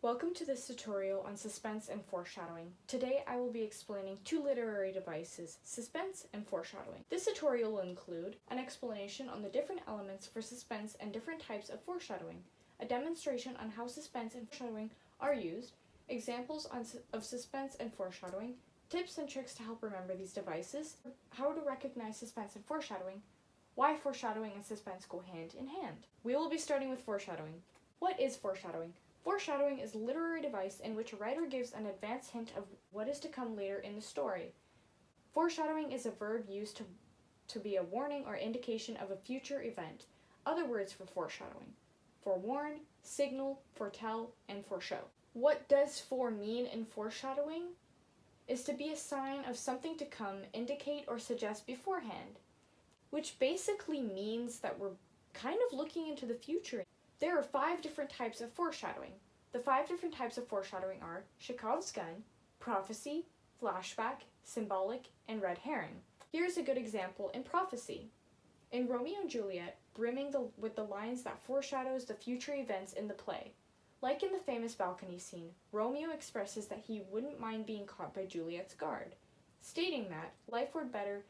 Welcome to this tutorial on suspense and foreshadowing. Today I will be explaining two literary devices, suspense and foreshadowing. This tutorial will include an explanation on the different elements for suspense and different types of foreshadowing, a demonstration on how suspense and foreshadowing are used, examples of suspense and foreshadowing, tips and tricks to help remember these devices, how to recognize suspense and foreshadowing, why foreshadowing and suspense go hand in hand. We will be starting with foreshadowing. What is foreshadowing? Foreshadowing is a literary device in which a writer gives an advance hint of what is to come later in the story. Foreshadowing is a verb used to be a warning or indication of a future event. Other words for foreshadowing: forewarn, signal, foretell, and foreshow. What does fore mean in foreshadowing? Is to be a sign of something to come, indicate or suggest beforehand, which basically means that we're kind of looking into the future. There are 5 different types of foreshadowing. The 5 different types of foreshadowing are Chekhov's gun, prophecy, flashback, symbolic, and red herring. Here's a good example in prophecy. In Romeo and Juliet, brimming with the lines that foreshadows the future events in the play. Like in the famous balcony scene, Romeo expresses that he wouldn't mind being caught by Juliet's guard, stating that life were better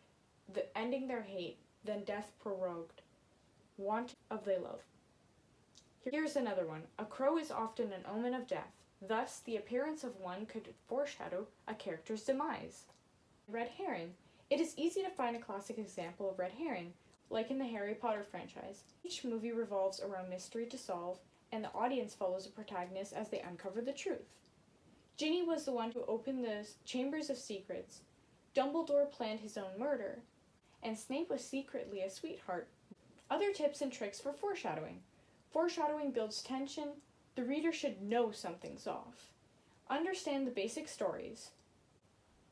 ending their hate than death prorogued, want of they love. Here's another one. A crow is often an omen of death. Thus, the appearance of one could foreshadow a character's demise. Red herring. It is easy to find a classic example of red herring, like in the Harry Potter franchise. Each movie revolves around mystery to solve, and the audience follows the protagonist as they uncover the truth. Ginny was the one who opened the Chambers of Secrets. Dumbledore planned his own murder, and Snape was secretly a sweetheart. Other tips and tricks for foreshadowing. Foreshadowing builds tension. The reader should know something's off. Understand the basic stories.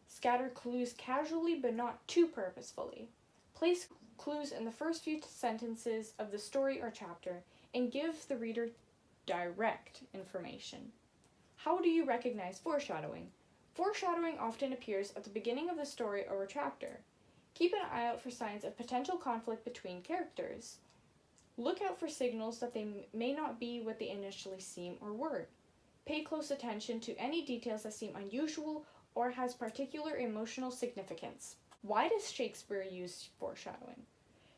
Scatter clues casually but not too purposefully. Place clues in the first few sentences of the story or chapter and give the reader direct information. How do you recognize foreshadowing? Foreshadowing often appears at the beginning of the story or a chapter. Keep an eye out for signs of potential conflict between characters. Look out for signals that they may not be what they initially seem or were. Pay close attention to any details that seem unusual or has particular emotional significance. Why does Shakespeare use foreshadowing?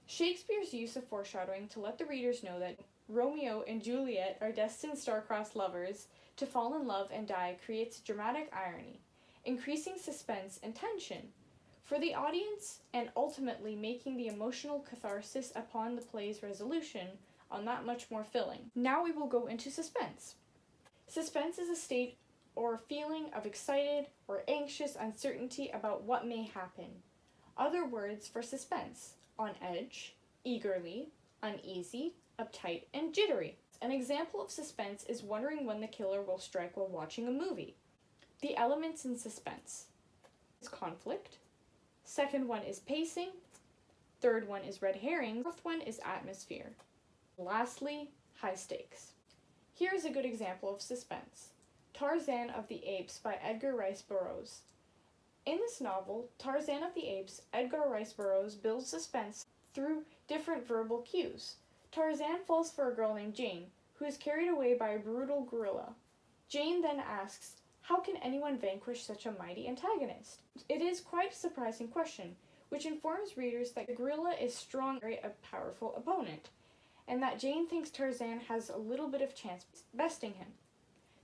Shakespeare's use of foreshadowing to let the readers know that Romeo and Juliet are destined star-crossed lovers to fall in love and die creates dramatic irony, increasing suspense and tension for the audience, and ultimately making the emotional catharsis upon the play's resolution on that much more filling. Now we will go into suspense. Suspense is a state or feeling of excited or anxious uncertainty about what may happen. Other words for suspense: on edge, eagerly, uneasy, uptight, and jittery. An example of suspense is wondering when the killer will strike while watching a movie. The elements in suspense is conflict. Second one is pacing. Third one is red herring. Fourth one is atmosphere. Lastly, high stakes. Here's a good example of suspense. Tarzan of the Apes by Edgar Rice Burroughs. In this novel, Tarzan of the Apes, Edgar Rice Burroughs builds suspense through different verbal cues. Tarzan falls for a girl named Jane, who is carried away by a brutal gorilla. Jane then asks, how can anyone vanquish such a mighty antagonist? It is quite a surprising question, which informs readers that the gorilla is strong and a powerful opponent, and that Jane thinks Tarzan has a little bit of chance besting him.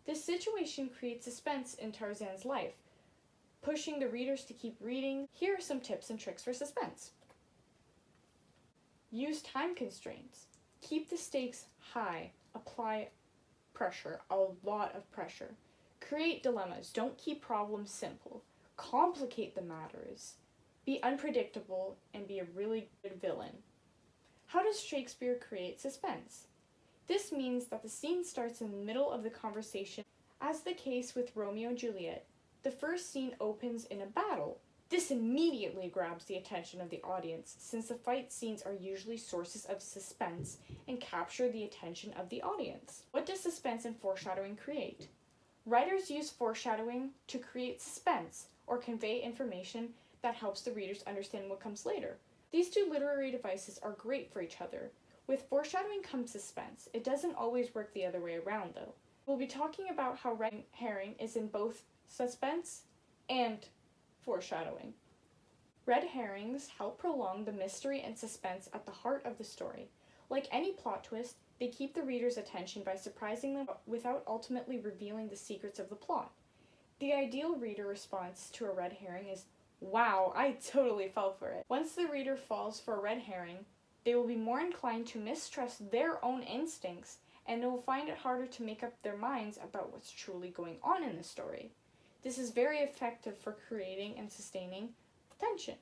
This situation creates suspense in Tarzan's life, pushing the readers to keep reading. Here are some tips and tricks for suspense. Use time constraints. Keep the stakes high. Apply pressure, a lot of pressure. Create dilemmas. Don't keep problems simple. Complicate the matters. Be unpredictable and be a really good villain. How does Shakespeare create suspense? This means that the scene starts in the middle of the conversation. As the case with Romeo and Juliet, the first scene opens in a battle. This immediately grabs the attention of the audience, since the fight scenes are usually sources of suspense and capture the attention of the audience. What does suspense and foreshadowing create? Writers use foreshadowing to create suspense or convey information that helps the readers understand what comes later. These two literary devices are great for each other. With foreshadowing comes suspense. It doesn't always work the other way around, though. We'll be talking about how red herring is in both suspense and foreshadowing. Red herrings help prolong the mystery and suspense at the heart of the story. Like any plot twist, they keep the reader's attention by surprising them without ultimately revealing the secrets of the plot. The ideal reader response to a red herring is, "Wow, I totally fell for it." Once the reader falls for a red herring, they will be more inclined to mistrust their own instincts, and they will find it harder to make up their minds about what's truly going on in the story. This is very effective for creating and sustaining tension.